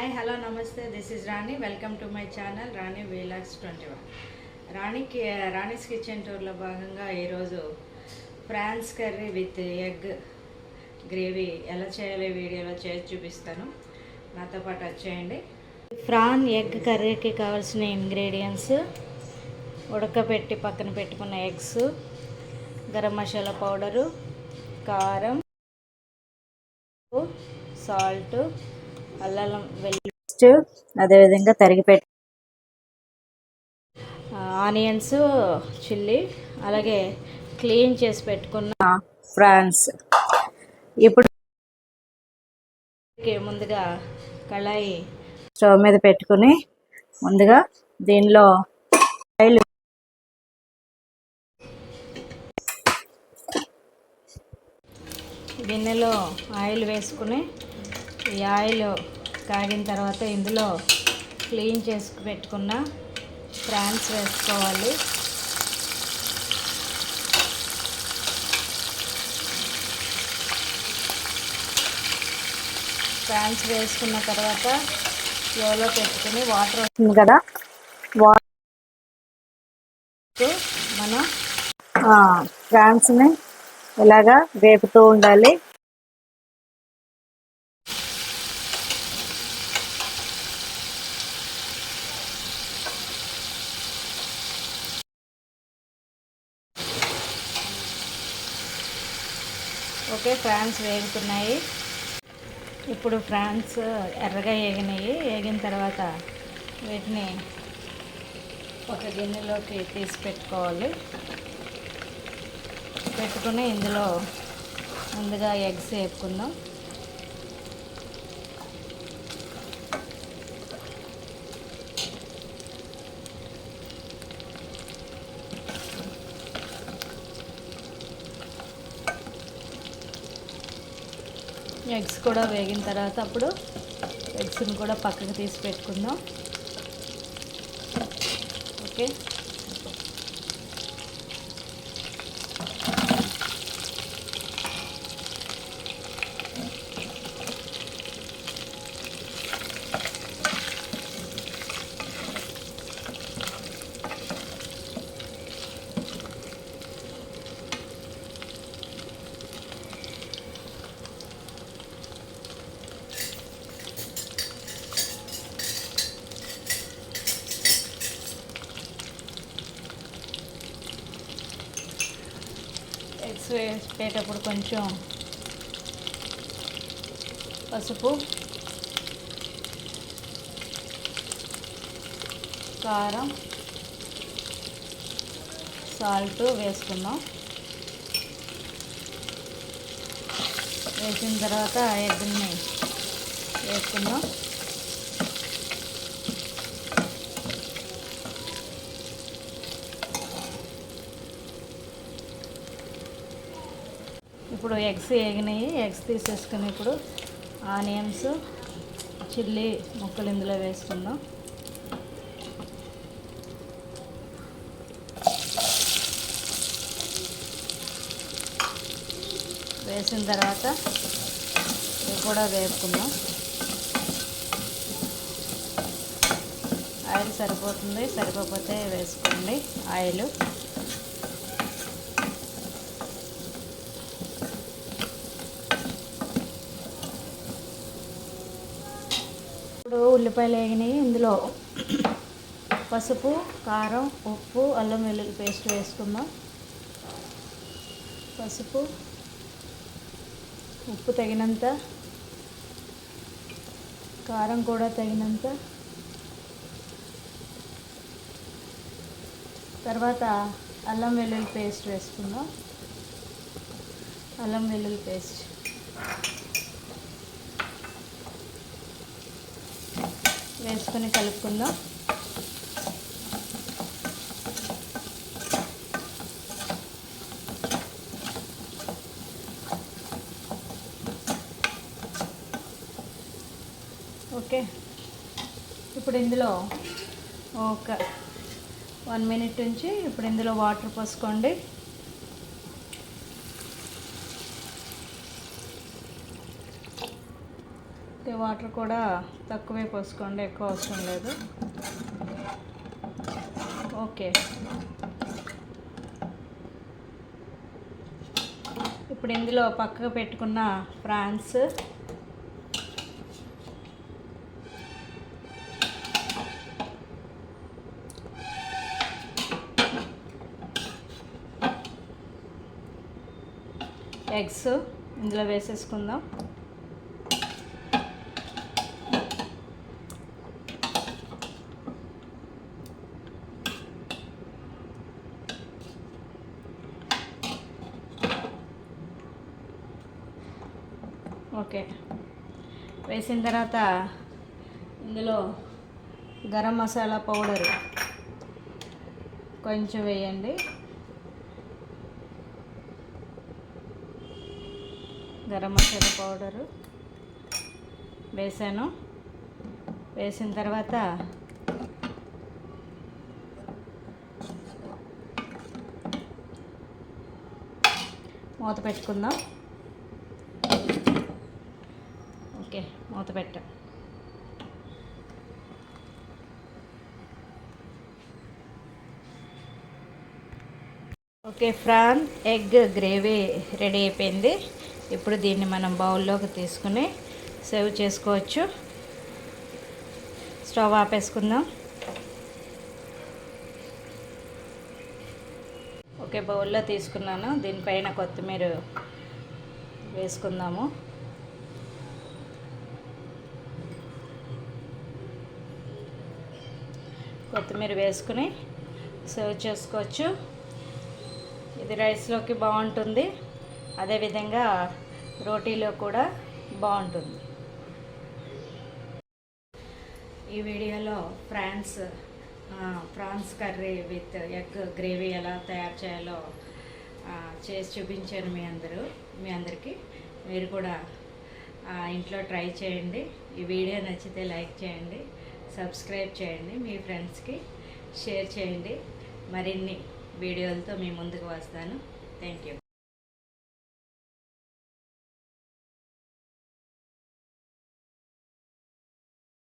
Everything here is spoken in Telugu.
హాయ్ హలో నమస్తే, this is Rani. Welcome to my channel Rani vlogs 21. Rani's kitchen టూర్లో భాగంగా ఈరోజు prawns curry with egg gravy ఎలా చేయాలో వీడియోలో చేసి చూపిస్తాను. నాతో పాటు వచ్చేయండి. ఫ్రాన్ ఎగ్ కర్రీకి కావాల్సిన ఇంగ్రీడియంట్స్: ఉడకబెట్టి పక్కన పెట్టుకున్న ఎగ్స్, గరం మసాలా పౌడరు, కారం, సాల్ట్, అల్లం వెల్లుల్లి పేస్ట్, అదేవిధంగా తరిగిపెట్టి ఆనియన్స్, చిల్లీ, అలాగే క్లీన్ చేసి పెట్టుకున్న ఫ్రాన్స్. ఇప్పుడు ముందుగా కళాయి స్టవ్ మీద పెట్టుకుని ముందుగా దీనిలో ఆయిల్ గిన్నెలో ఆయిల్ వేసుకుని ఈ ఆయిల్ కాగిన తర్వాత ఇందులో క్లీన్ చేసి పెట్టుకున్న ఫ్రాన్స్ వేసుకోవాలి. ఫ్రాన్స్ వేసుకున్న తర్వాత స్లోలో పెట్టుకుని వాటర్ వస్తుంది కదా, వాటర్ మనం ఫ్రాన్స్ని ఇలాగా వేపుతూ ఉండాలి. ఓకే, ఫ్రాన్స్ వేగుతున్నాయి. ఇప్పుడు ఫ్రాన్స్ ఎర్రగా వేగిన తర్వాత వీటిని ఒక గిన్నెలోకి తీసి పెట్టుకుని ఇందులో ముందుగా ఎగ్స్ వేపుకుందాం. ఎగ్స్ కూడా వేగిన తర్వాత అప్పుడు ఎగ్స్ని కూడా పక్కకు తీసి పెట్టుకుందాం. ఓకే, ఎగ్స్ వేసేటప్పుడు కొంచెం పసుపు, కారం, సాల్ట్ వేసుకుందాం. వేసిన తర్వాత ఎగ్ని వేసుకుందాం. ఇప్పుడు ఎగ్స్ వేగినాయి. ఎగ్స్ తీసేసుకుని ఇప్పుడు ఆనియన్స్, చిల్లీ ముక్కలు ఇందులో వేసుకుందాం. వేసిన తర్వాత ఇవి కూడా వేపుకుందాం. ఆయిల్ సరిపోతుంది, సరిపోతే వేసుకోండి ఆయిల్. ఇప్పుడు ఉల్లిపాయలు వేగినాయి. ఇందులో పసుపు, కారం, ఉప్పు, అల్లం వెల్లుల్లి పేస్ట్ వేసుకుందాం. పసుపు, ఉప్పు తగినంత, కారం కూడా తగినంత. తర్వాత అల్లం వెల్లుల్లి పేస్ట్ వేసుకుందాం. అల్లం వెల్లుల్లి పేస్ట్ వేసుకొని కలుపుకుందాం. ఓకే, ఇప్పుడు ఇందులో ఒక 1 మినిట్ నుంచి ఇప్పుడు ఇందులో వాటర్ పోసుకోండి. వాటర్ కూడా తక్కువే పోసుకోండి, ఎక్కువ అవసరం లేదు. ఓకే, ఇప్పుడు ఇందులో పక్కకు పెట్టుకున్న ప్రాన్స్, ఎగ్స్ ఇందులో వేసేసుకుందాం. ఓకే, వేసిన తర్వాత ఇందులో గరం మసాలా పౌడర్ కొంచెం వేయండి. గరం మసాలా పౌడరు వేసాను. వేసిన తర్వాత మూత పెట్టుకుందాం. ఓకే, మూత పెట్ట. Okay, prawn egg gravy ready అయిపోయింది. ఇప్పుడు దీన్ని మనం బౌల్లోకి తీసుకుని సర్వ్ చేసుకోవచ్చు. స్టవ్ ఆపేసుకుందాం. ఓకే, బౌల్లో తీసుకున్నాను. దీనిపైన కొత్తిమీర వేసుకుందాము. కొత్తిమీర వేసుకుని సర్వ్ చేసుకోవచ్చు. ఇది రైస్లోకి బాగుంటుంది, అదేవిధంగా రోటీలో కూడా బాగుంటుంది. ఈ వీడియోలో prawns curry with egg gravy ఎలా తయారు చేయాలో చేసి చూపించాను మీ అందరికీ. మీరు కూడా ఇంట్లో ట్రై చేయండి. ఈ వీడియో నచ్చితే లైక్ చేయండి, సబ్స్క్రైబ్ చేయండి, మీ ఫ్రెండ్స్కి షేర్ చేయండి. మరిన్ని వీడియోలతో మీ ముందుకు వస్తాను. Thank you.